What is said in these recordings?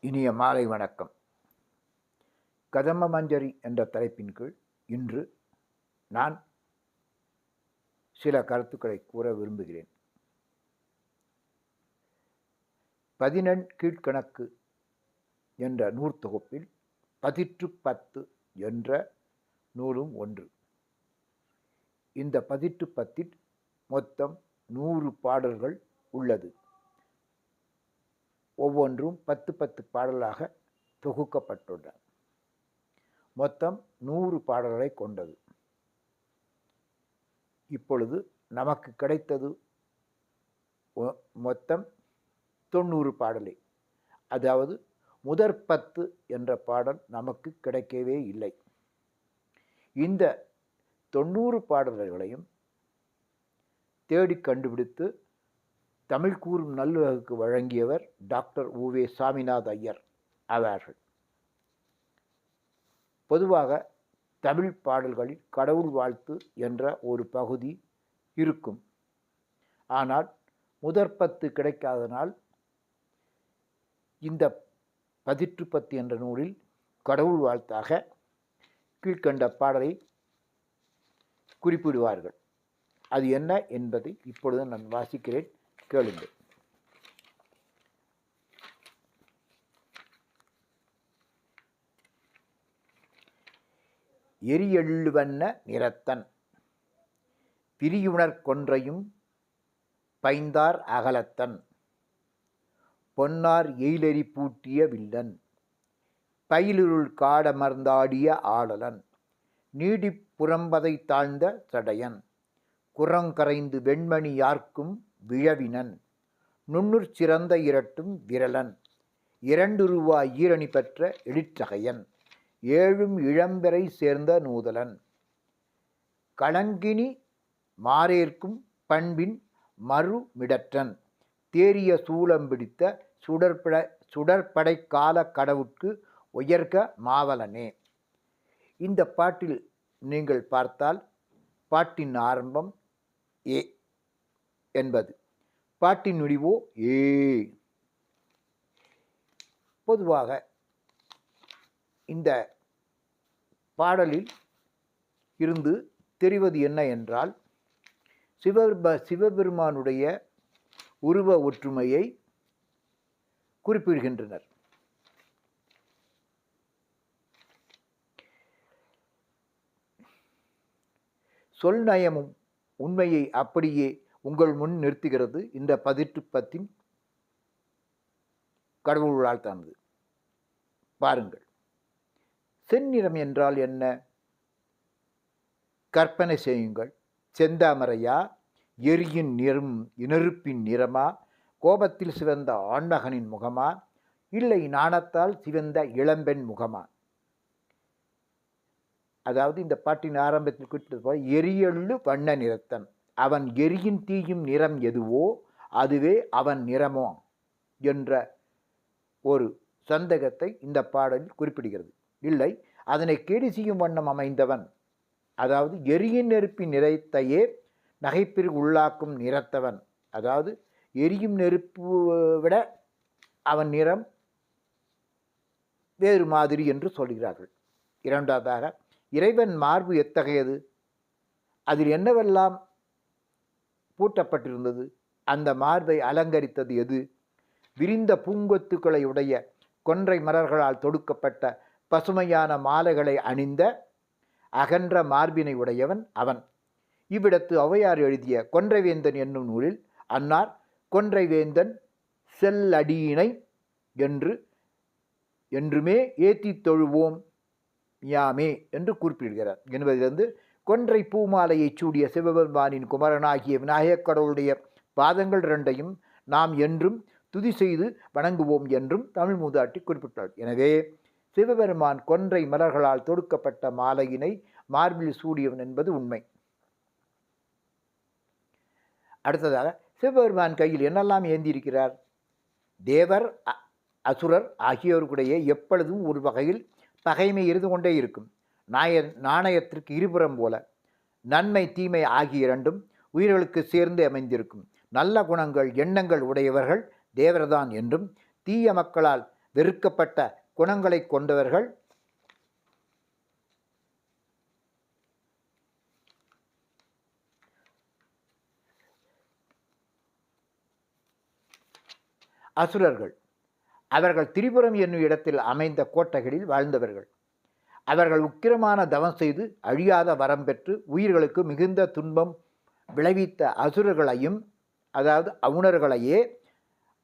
இனிய மாலை வணக்கம். கதம்ப மஞ்சரி என்ற தலைப்பின் கீழ் இன்று நான் சில கருத்துக்களை கூற விரும்புகிறேன். 11 கீழ்கணக்கு என்ற நூற்தொகுப்பில் பதிற்று 10 என்ற நூலும் ஒன்று. இந்த பதிற்று 10 மொத்தம் 100 பாடல்கள் உள்ளது. ஒவ்வொன்றும் 10 பாடலாக தொகுக்கப்பட்டுள்ளன. மொத்தம் 100 பாடல்களை கொண்டது. இப்பொழுது நமக்கு கிடைத்தது மொத்தம் 90 பாடலே. அதாவது முதற் 10 என்ற பாடல் நமக்கு கிடைக்கவே இல்லை. இந்த 90 பாடல்களையும் தேடி கண்டுபிடித்து தமிழ் கூறும் நல்லுலகுக்கு வழங்கியவர் டாக்டர் உவே சாமிநாத ஐயர் அவர்கள். பொதுவாக தமிழ் பாடல்களில் கடவுள் வாழ்த்து என்ற ஒரு பகுதி இருக்கும். ஆனால் முதற் 10 கிடைக்காதனால் இந்த பதிற்று 10 என்ற நூலில் கடவுள் வாழ்த்தாக கீழ்கண்ட பாடலை குறிப்பிடுவார்கள். அது என்ன என்பதை இப்பொழுது நான் வாசிக்கிறேன், கேளுங்கள். எரியெள்ளுவண்ண நிறத்தன் பிரியுணர் கொன்றையும் பைந்தார் அகலத்தன் பொன்னார் எயிலெறி பூட்டிய வில்லன் பயிலுருள் காடமர்ந்தாடிய ஆடலன் நீடிப் புறம்பதை தாழ்ந்த சடையன் குரங்கரைந்து வெண்மணி யார்க்கும் விழவினன் நுண்ணுற் சிறந்த இரட்டும் விரலன் 2 ரூபாய் ஈரணி பெற்ற எழிற்றகையன் 7 இளம்பெறை சேர்ந்த நூதலன் களங்கினி மாறேற்கும் பண்பின் மறுமிடற்றன் தேறிய சூலம் பிடித்த சுடற்படை கால கடவுட்கு உயர்க மாவலனே. இந்த பாட்டில் நீங்கள் பார்த்தால் பாட்டின் ஆரம்பம் ஏ என்பது, பாட்டின் முடிவோ ஏ. பொதுவாக இந்த பாடலில் இருந்து தெரிவது என்ன என்றால், சிவபெருமானுடைய உருவ ஒற்றுமையை குறிப்பிடுகின்றனர். சொல் நயமும் உண்மையை அப்படியே உங்கள் முன் நிறுத்துகிறது இந்த பதிற்று 10 கடவுள் வாழ்த்தானது. பாருங்கள். செந்நிறம் என்றால் என்ன? கற்பனை செய்யுங்கள். செந்தாமரையா, எரியின் நிறம் நெருப்பின் நிறமா, கோபத்தில் சிவந்த ஆண்மகனின் முகமா, இல்லை நாணத்தால் சிவந்த இளம்பெண் முகமா? அதாவது இந்த பாட்டின் ஆரம்பத்தில் குறிப்பிட்டது போல எரியெள்ளு வண்ண நிறத்தன், அவன் எரியின் தீயும் நிறம் எதுவோ அதுவே அவன் நிறமோ என்ற ஒரு சந்தேகத்தை இந்த பாடலில் குறிப்பிடுகிறது. இல்லை, அதனை கேலி செய்யும் வண்ணம் அமைந்தவன், அதாவது எரியின் நெருப்பின் நிறத்தையே நகைப்பிற்கு உள்ளாக்கும் நிறத்தவன், அதாவது எரியும் நெருப்பு விட அவன் நிறம் வேறு மாதிரி என்று சொல்கிறார்கள். இரண்டாவதாக, இறைவன் மார்பு எத்தகையது, அதில் என்னவெல்லாம் பூட்டப்பட்டிருந்தது, அந்த மார்பை அலங்கரித்தது எது? விரிந்த பூங்கொத்துக்களை உடைய கொன்றை மலர்களால் தொடுக்கப்பட்ட பசுமையான மாலைகளை அணிந்த அகன்ற மார்பினை உடையவன் அவன். இவ்விடத்து ஔவையார் எழுதிய கொன்றைவேந்தன் என்னும் நூலில் அன்னார் கொன்றைவேந்தன் செல்லடியினை என்றுமே ஏத்தி தொழுவோம் யாமே என்று குறிப்பிடுகிறார் என்பதிலிருந்து கொன்றை பூமாலையை சூடிய சிவபெருமானின் குமரனாகிய விநாயகக் கடவுளுடைய பாதங்கள் 2ஐயும் நாம் என்றும் துதி செய்து வணங்குவோம் என்றும் தமிழ் மூதாட்டி குறிப்பிட்டார். எனவே சிவபெருமான் கொன்றை மலர்களால் தொடுக்கப்பட்ட மாலையினை மார்பில் சூடியவன் என்பது உண்மை. அடுத்ததாக, சிவபெருமான் கையில் என்னெல்லாம் ஏந்தியிருக்கிறார்? தேவர் அசுரர் ஆகியோருடைய எப்பொழுதும் ஒரு வகையில் பகைமை இருந்து கொண்டே இருக்கும். நாணயத்திற்கு இருபுறம் போல நன்மை தீமை ஆகிய இரண்டும் உயிர்களுக்கு சேர்ந்து அமைந்திருக்கும். நல்ல குணங்கள் எண்ணங்கள் உடையவர்கள் தேவர்தான் என்றும், தீய மக்களால் வெறுக்கப்பட்ட குணங்களை கொண்டவர்கள். அசுரர்கள். அவர்கள் திரிபுரம் என்னும் இடத்தில் அமைந்த கோட்டைகளில் வாழ்ந்தவர்கள். அவர்கள் உக்கிரமான தவம் செய்து அழியாத வரம் பெற்று உயிர்களுக்கு மிகுந்த துன்பம் விளைவித்த அசுரர்களையும், அதாவது அவுணர்களையே,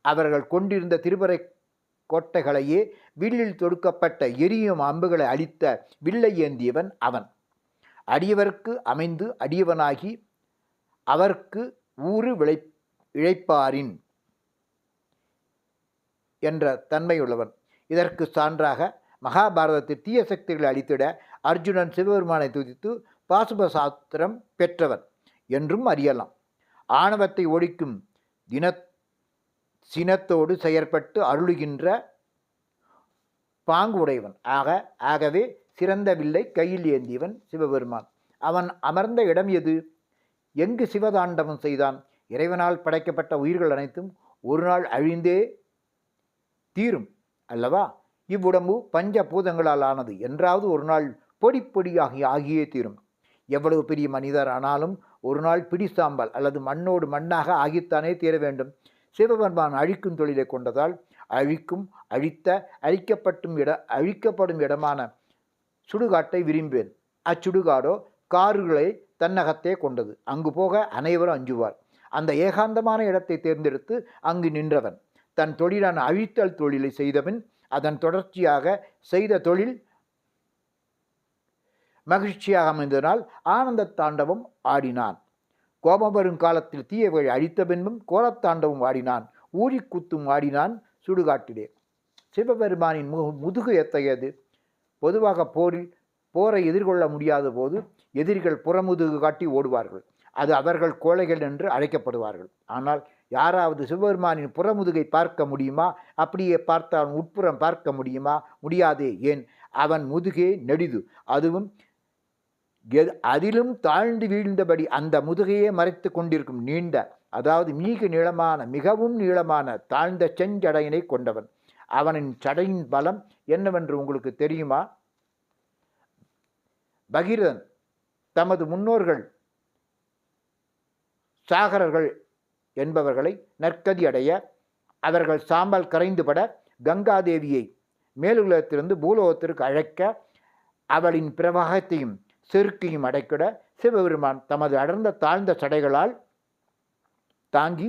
அவர்கள் கொண்டிருந்த திரிபுரை கோட்டைகளையே வில்லில் தொடுக்கப்பட்ட எரியும் அம்புகளை அழித்த வில்லை ஏந்தியவன் அவன். அடியவர்க்கு அமைந்து அடியவனாகி அவர்க்கு ஊறு இழைப்பாரின் என்ற தன்மையுள்ளவன். இதற்கு சான்றாக மகாபாரதத்தில் தீய சக்திகளை அழித்திட அர்ஜுனன் சிவபெருமானை துதித்து பாசுபசாஸ்திரம் பெற்றவன் என்றும் அறியலாம். ஆணவத்தை ஒழிக்கும் சினத்தோடு செயற்பட்டு அருளுகின்ற பாங்கு உடையவன். ஆகவே சிறந்த வில்லை கையில் ஏந்தியவன் சிவபெருமான். அவன் அமர்ந்த இடம் எது? எங்கு சிவதாண்டவம் செய்தான்? இறைவனால் படைக்கப்பட்ட உயிர்கள் அனைத்தும் ஒரு நாள் அழிந்தே தீரும் அல்லவா? இவ்வுடம்பு பஞ்ச பூதங்களால் ஆனது. என்றாவது ஒரு நாள் பொடி பொடியாகி ஆகியே தீரும். எவ்வளவு பெரிய மனிதர் ஆனாலும் ஒரு நாள் பிடிசாம்பல் அல்லது மண்ணோடு மண்ணாக ஆகித்தானே தீர வேண்டும். சிவபெருமான் அழிக்கும் தொழிலை கொண்டதால் அழிக்கப்படும் இடமான சுடுகாட்டை விரும்பேன். அச்சுடுகாடோ காறுகளை தன்னகத்தே கொண்டது. அங்கு போக அனைவரும் அஞ்சுவார். அந்த ஏகாந்தமான இடத்தை தேர்ந்தெடுத்து அங்கு நின்றவன் தன் தொழிலான அழித்தல் தொழிலை செய்தவன். அதன் தொடர்ச்சியாக செய்த தொழில் மகிழ்ச்சியாக அமைந்ததனால் ஆனந்த தாண்டவம் ஆடினான். கோபம் வரும் காலத்தில் தீயவழி அழித்த பின்பும் கோலத்தாண்டவும் ஆடினான். ஊறி குத்தும் ஆடினான் சுடுகாட்டிலே. சிவபெருமானின் முதுகு எத்தகையது? பொதுவாக போரை எதிர்கொள்ள முடியாத போது எதிரிகள் புறமுதுகு காட்டி ஓடுவார்கள். அது அவர்கள் கோழைகள் என்று அழைக்கப்படுவார்கள். ஆனால் யாராவது சிவபெருமானின் புறமுதுகை பார்க்க முடியுமா? அப்படியே பார்த்தால் உட்புறம் பார்க்க முடியுமா? முடியாதே. ஏன்? அவன் முதுகே நெடிது. அதிலும் தாழ்ந்து வீழ்ந்தபடி அந்த முதுகையே மறைத்து கொண்டிருக்கும் நீண்ட, அதாவது மிகவும் நீளமான தாழ்ந்த செஞ்சடையினை கொண்டவன். அவனின் சடையின் பலம் என்னவென்று உங்களுக்கு தெரியுமா? பகீரதன் தமது முன்னோர்கள் சாகரர்கள் என்பவர்களை நற்கதி அடைய அவர்கள் சாம்பல் கரைந்துபட கங்காதேவியை மேலுலகத்திலிருந்து பூலோகத்திற்கு அழைக்க அவளின் பிரவாகத்தையும் செருக்கையும் அடைக்கிட சிவபெருமான் தமது அடர்ந்த தாழ்ந்த சடைகளால் தாங்கி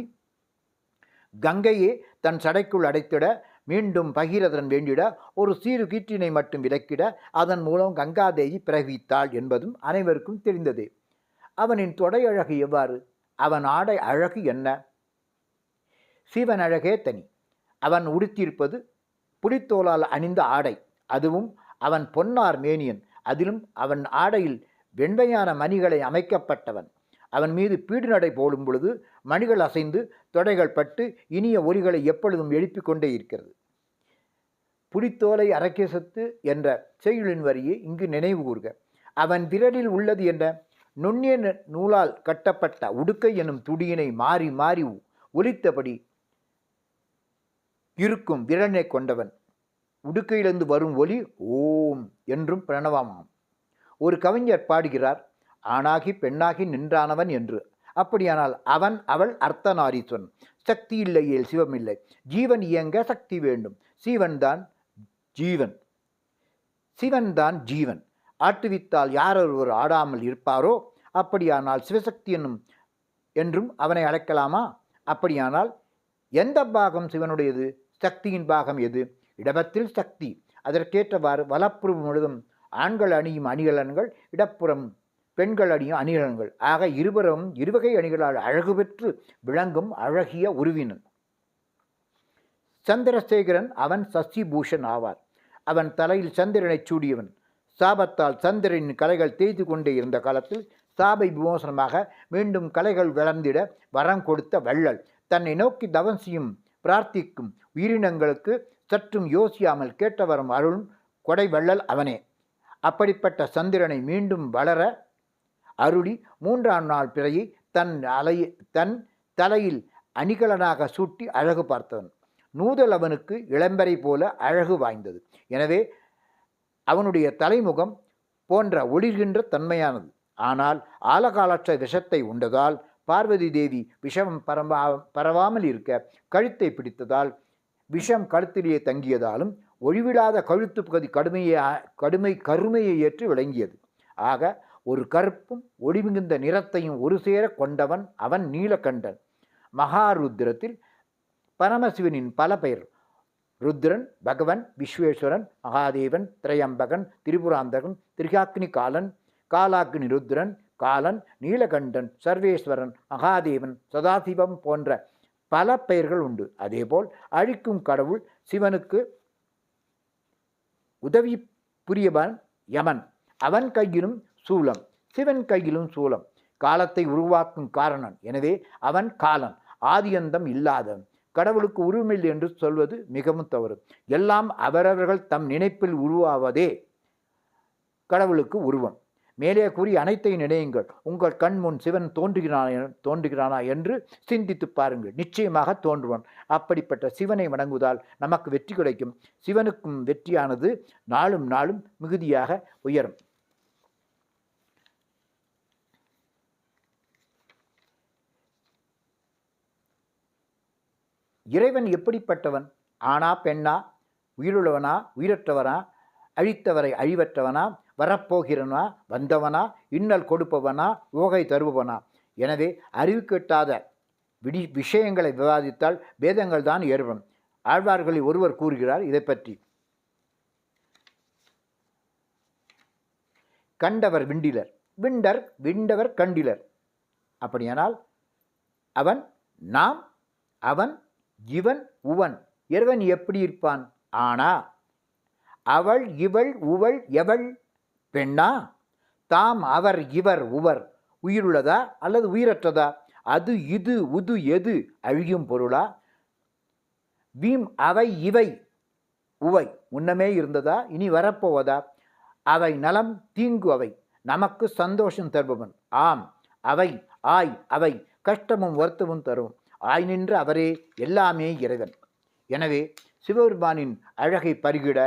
கங்கையே தன் சடைக்குள் அடைத்திட மீண்டும் பகீரதன் வேண்டிட ஒரு சீறு கீற்றினை மட்டும் விலக்கிட அதன் மூலம் கங்காதேவி பிரவித்தாள் என்பதும் அனைவருக்கும் தெரிந்ததே. அவனின் தொடை அழகு எவ்வாறு? அவன் ஆடை அழகு என்ன? சிவன் அழகே தனி. அவன் உடுத்தியிருப்பது புலித்தோலால் அணிந்த ஆடை. அதுவும் அவன் பொன்னார் மேனியன். அதிலும் அவன் ஆடையில் வெண்மையான மணிகளை அமைக்கப்பட்டவன். அவன் மீது பீடு நடை போடும் பொழுது மணிகள் அசைந்து தொடைகள் பட்டு இனிய ஒலிகளை எப்பொழுதும் எழுப்பிக் கொண்டே இருக்கிறது. புலித்தோலை அரக்கேசத்து என்ற செய்யுளின் வரியை இங்கு நினைவு கூர்க. அவன் விரலில் உள்ளது என்ன? நுண்ணிய நூலால் கட்டப்பட்ட உடுக்கை எனும் துடியினை மாறி மாறி ஒலித்தபடி இருக்கும் விரலினை கொண்டவன். உடுக்கையிலிருந்து வரும் ஒலி ஓம் என்றும் பிரணவமாம். ஒரு கவிஞர் பாடுகிறார், ஆணாகி பெண்ணாகி நின்றானவன் என்று. அப்படியானால் அவன் அவள் அர்த்தநாரீஸ்வரன். சக்தி இல்லையேல் சிவமில்லை. ஜீவன் இயங்க சக்தி வேண்டும். சிவன்தான் ஜீவன். ஆட்டுவித்தால் யாரொருவர் ஆடாமல் இருப்பாரோ அப்படியானால் சிவசக்தி என்றும் அவனை அழைக்கலாமா? அப்படியானால் எந்த பாகம் சிவனுடையது? சக்தியின் பாகம் எது? இடபத்தில் சக்தி. அதற்கேற்றவாறு வலப்புறம் முழுதும் ஆண்கள் அணியும் அணிகலன்கள், இடப்புறம் பெண்கள் அணியும் அணிகலன்கள் ஆக இருவரும் இருவகை அணிகளால் அழகு பெற்று விளங்கும் அழகிய உருவினன். சந்திரசேகரன் அவன் சசிபூஷன் ஆவார். அவன் தலையில் சந்திரனை சூடியவன். சாபத்தால் சந்திரனின் கலைகள் தேய்த்து கொண்டே இருந்த காலத்தில் சாபை விமோசனமாக மீண்டும் கலைகள் வளர்ந்திட வரம் கொடுத்த வள்ளல். தன்னை நோக்கி தவம் செய்யும் பிரார்த்திக்கும் உயிரினங்களுக்கு சற்றும் யோசியாமல் கேட்ட வரம் அருளும் கொடை வள்ளல் அவனே. அப்படிப்பட்ட சந்திரனை மீண்டும் வளர அருளி 3ஆம் நாள் பிறையை தன் தலையில் அணிகலனாக சூட்டி அழகு பார்த்தவன். நூதல் அவனுக்கு இளம்பரை போல அழகு வாய்ந்தது. எனவே அவனுடைய தலைமுகம் போன்ற ஒளிர்கின்ற தன்மையானது. ஆனால் ஆலகாலற்ற விஷத்தை உண்டதால் பார்வதி தேவி விஷம் பரவாமல் இருக்க கழுத்தை பிடித்ததால் விஷம் கழுத்திலேயே தங்கியதாலும் ஒழிவில்லாத கழுத்து பகுதி கருமையை ஏற்று விளங்கியது. ஆக ஒரு கருப்பும் ஒளிமிகுந்த நிறத்தையும் ஒரு சேர கொண்டவன் அவன் நீலகண்டன். மகாருத்ரத்தில் பரமசிவனின் பல பெயர். ருத்ரன், பகவன், விஸ்வேஸ்வரன், மகாதேவன், திரையம்பகன், திரிபுராந்தகன், திரிகாக்னி காலன், காலாக்னி ருத்ரன், காலன், நீலகண்டன், சர்வேஸ்வரன், மகாதேவன், சதாசிவம் போன்ற பல பெயர்கள் உண்டு. அதேபோல் அழிக்கும் கடவுள் சிவனுக்கு உதவி புரியவன் யமன். அவன் கையிலும் சூலம், சிவன் கையிலும் சூலம். காலத்தை உருவாக்கும் காரணன். எனவே அவன் காலன், ஆதியந்தம் இல்லாதவன். கடவுளுக்கு உருவமில்லை என்று சொல்வது மிகவும் தவறு. எல்லாம் அவரவர்கள் தம் நினைப்பில் உருவாவதே கடவுளுக்கு உருவம். மேலே கூறி அனைத்தையும் நினையுங்கள். உங்கள் கண் முன் சிவன் தோன்றுகிறானா என்று சிந்தித்து பாருங்கள். நிச்சயமாக தோன்றுவான். அப்படிப்பட்ட சிவனை வணங்குவதால் நமக்கு வெற்றி கிடைக்கும். சிவனுக்கும் வெற்றியானது நாளும் நாளும் மிகுதியாக உயரும். இறைவன் எப்படிப்பட்டவன்? ஆனா பெண்ணா? உயிருள்ளவனா உயிரற்றவனா? அழித்தவரை அழிவற்றவனா? வரப்போகிறவனா வந்தவனா? இன்னல் கொடுப்பவனா ஓகை தருபவனா? எனவே அறிவு கெட்டாத விஷயங்களை விவாதித்தால் பேதங்கள் தான் ஏற்படும். ஆழ்வார்களில் ஒருவர் கூறுகிறார் இதை பற்றி. கண்டவர் விண்டிலர், விண்டவர் கண்டிலர். அப்படியானால் அவன், நாம், அவன், இவன், உவன். இறைவன் எப்படி இருப்பான்? ஆனா அவள், இவள், உவள், எவள்? பெண்ணா? தாம், அவர், இவர், உவர் உயிருள்ளதா அல்லது உயிரற்றதா? அது, இது, உது, எது அழியும் பொருளா? வீம், அவை, இவை, உவை முன்னமே இருந்ததா இனி வரப்போவதா? அவை நலம் தீங்கு அவை, நமக்கு சந்தோஷம் தருபவன். ஆம் அவை, ஆய் அவை கஷ்டமும் வருத்தமும் தரும். ஆய் நின்ற அவரே எல்லாமே இறைவன். எனவே சிவபெருமானின் அழகை பருகிட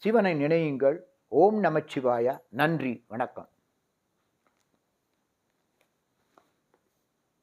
சிவனை நினையுங்கள். ஓம் நமச்சிவாய. நன்றி, வணக்கம்.